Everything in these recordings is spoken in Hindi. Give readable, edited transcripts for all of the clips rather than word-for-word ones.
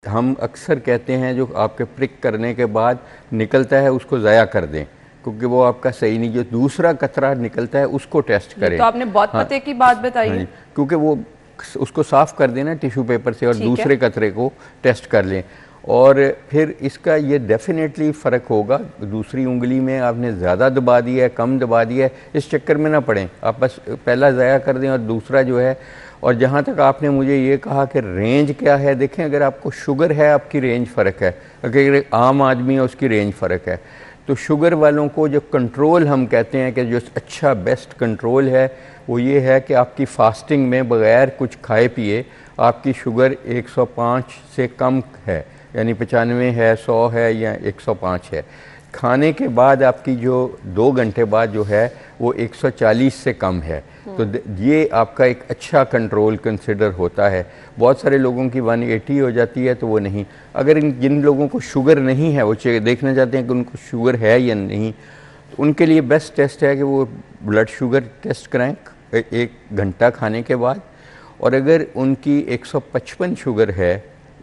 हम अक्सर कहते हैं जो आपके प्रिक करने के बाद निकलता है उसको ज़ाया कर दें, क्योंकि वो आपका सही नहीं। जो दूसरा कतरा निकलता है उसको टेस्ट करें। तो आपने बहुत हाँ, पते की बात बताई है। क्योंकि वो उसको साफ़ कर देना टिश्यू पेपर से और दूसरे कतरे को टेस्ट कर लें, और फिर इसका ये डेफिनेटली फ़र्क होगा। दूसरी उंगली में आपने ज़्यादा दबा दिया है, कम दबा दिया है, इस चक्कर में ना पड़ें। आप बस पहला ज़ाया कर दें और दूसरा जो है। और जहाँ तक आपने मुझे ये कहा कि रेंज क्या है, देखें अगर आपको शुगर है आपकी रेंज फ़र्क है, अगर आम आदमी है उसकी रेंज फ़र्क है। तो शुगर वालों को जो कंट्रोल हम कहते हैं कि जो अच्छा बेस्ट कंट्रोल है वो ये है कि आपकी फास्टिंग में बग़ैर कुछ खाए पिए आपकी शुगर 105 से कम है, यानी 95 है, 100 है या 105 है। खाने के बाद आपकी जो 2 घंटे बाद जो है वो 140 से कम है। तो ये आपका एक अच्छा कंट्रोल कंसिडर होता है। बहुत सारे लोगों की 180 हो जाती है तो वो नहीं। अगर जिन लोगों को शुगर नहीं है, वो देखना चाहते हैं कि उनको शुगर है या नहीं, तो उनके लिए बेस्ट टेस्ट है कि वो ब्लड शुगर टेस्ट कराएं 1 घंटा खाने के बाद। और अगर उनकी 155 शुगर है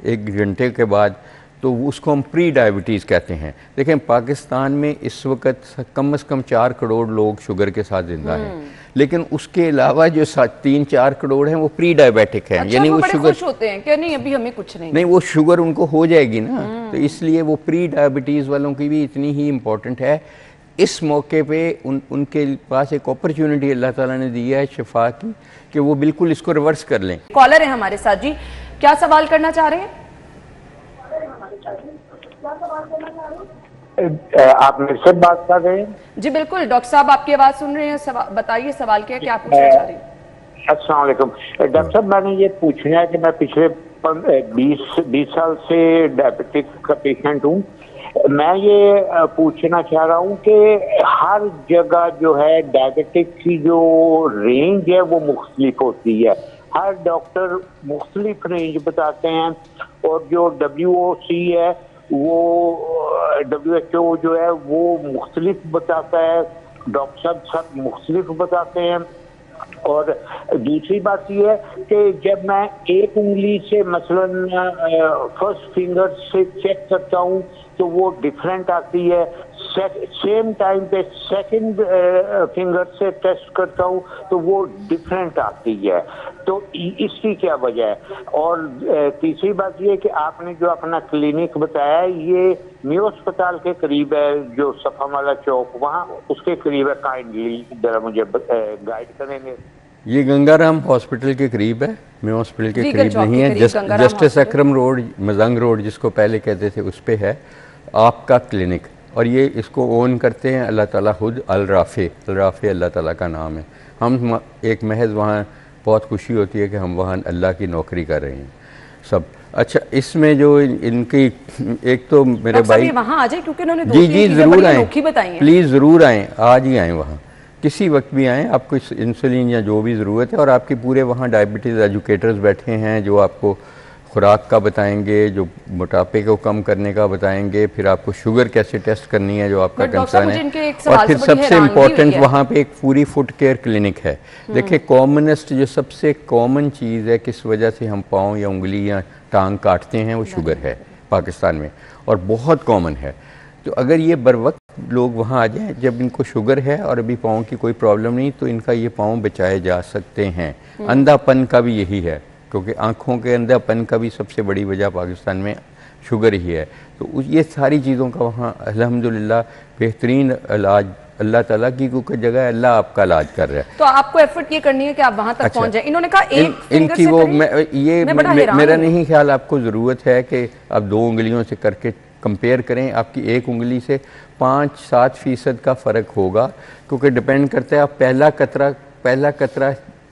1 घंटे के बाद, तो उसको हम प्री डायबिटीज़ कहते हैं। देखें पाकिस्तान में इस वक्त कम से कम 4 करोड़ लोग शुगर के साथ जिंदा हैं, लेकिन उसके अलावा जो 3-4 करोड़ हैं वो प्री डायबिटिक हैं। अच्छा, यानी वो बड़े शुगर खुश होते हैं कि नहीं अभी हमें कुछ नहीं वो शुगर उनको हो जाएगी ना, तो इसलिए वो प्री डायबिटीज़ वालों की भी इतनी ही इम्पोर्टेंट है। इस मौके पे उनके पास एक अपॉर्चुनिटी अल्लाह ताला ने दी है शिफा की, कि वो बिल्कुल इसको रिवर्स कर लें। कॉलर है हमारे साथ जी, क्या सवाल करना चाह रहे हैं? आप मेरे से बात कर रहे हैं? जी बिल्कुल, डॉक्टर साहब आपकी आवाज सुन रहे हैं। बताइए सवाल क्या पूछना चाह रही हैं? अस्सलाम वालेकुम डॉक्टर साहब, मैंने ये पूछना है कि मैं पिछले 20 साल से डायबिटिक का पेशेंट हूँ। मैं ये पूछना चाह रहा हूँ कि हर जगह जो है डायबिटिक की जो रेंज है वो मुख्तलिफ होती है। हर डॉक्टर मुख्तलिफ रेंज बताते हैं, और जो WOC है वो WHO जो है वो मुख्तलिफ बताता है, डॉक्टर साहब सब मुख्तलिफ बताते हैं। और दूसरी बात यह है कि जब मैं एक उंगली से मसलन फर्स्ट फिंगर से चेक करता हूँ तो वो डिफरेंट आती है, सेम टाइम पे सेकंड फिंगर से टेस्ट करता हूँ तो वो डिफरेंट आती है। तो इसकी क्या वजह है? और तीसरी बात ये कि आपने जो अपना क्लिनिक बताया ये न्यू अस्पताल के करीब है, जो सफावाला चौक वहाँ उसके करीब है, काइंडली जरा मुझे गाइड करेंगे। ये गंगाराम हॉस्पिटल के करीब है, म्यू हॉस्पिटल के करीब नहीं है। जस्टिस अकरम रोड, मजंग रोड जिसको पहले कहते थे, उस पे है आपका क्लिनिक। और ये इसको ओन करते हैं अल्लाह ताला खुद, अल राफ़े अल्लाह ताला का नाम है। हम एक महज वहाँ बहुत खुशी होती है कि हम वहाँ अल्लाह की नौकरी कर रहे हैं सब। अच्छा, इसमें जो इनकी एक तो मेरे भाई वहाँ आ जाए, क्योंकि उन्होंने जी ज़रूर आएँ, प्लीज़ ज़रूर आएँ, आज ही आएँ, वहाँ किसी वक्त भी आएँ, आपको इंसुलिन या जो भी ज़रूरत है। और आपके पूरे वहाँ डायबिटीज़ एजुकेटर्स बैठे हैं जो आपको खुराक का बताएंगे, जो मोटापे को कम करने का बताएंगे, फिर आपको शुगर कैसे टेस्ट करनी है जो आपका कंसर्न है। और फिर सबसे इम्पोर्टेंट वहाँ पे एक पूरी फुट केयर क्लिनिक है। देखिए कॉमनेस्ट जो सबसे कॉमन चीज़ है किस वजह से हम पाँव या उंगली या टांग काटते हैं, वो शुगर है पाकिस्तान में, और बहुत कॉमन है। तो अगर ये बर वक्त लोग वहाँ आ जाएं जब इनको शुगर है और अभी पाँव की कोई प्रॉब्लम नहीं, तो इनका ये पाँव बचाए जा सकते हैं। अंधापन का भी यही है, क्योंकि आँखों के अंधापन का भी सबसे बड़ी वजह पाकिस्तान में शुगर ही है। तो ये सारी चीज़ों का वहाँ अल्हम्दुलिल्लाह बेहतरीन इलाज अल्लाह ताला की कोई जगह अल्लाह आपका इलाज कर रहा है। तो आपको एफर्ट ये करनी है कि आप वहाँ तक पहुँच जाएं। इन्होंने कहा इनकी वो मेरा नहीं ख्याल आपको ज़रूरत है कि आप 2 उंगलियों से करके कंपेयर करें। आपकी एक उंगली से 5-7% का फ़र्क होगा, क्योंकि डिपेंड करता है आप पहला कतरा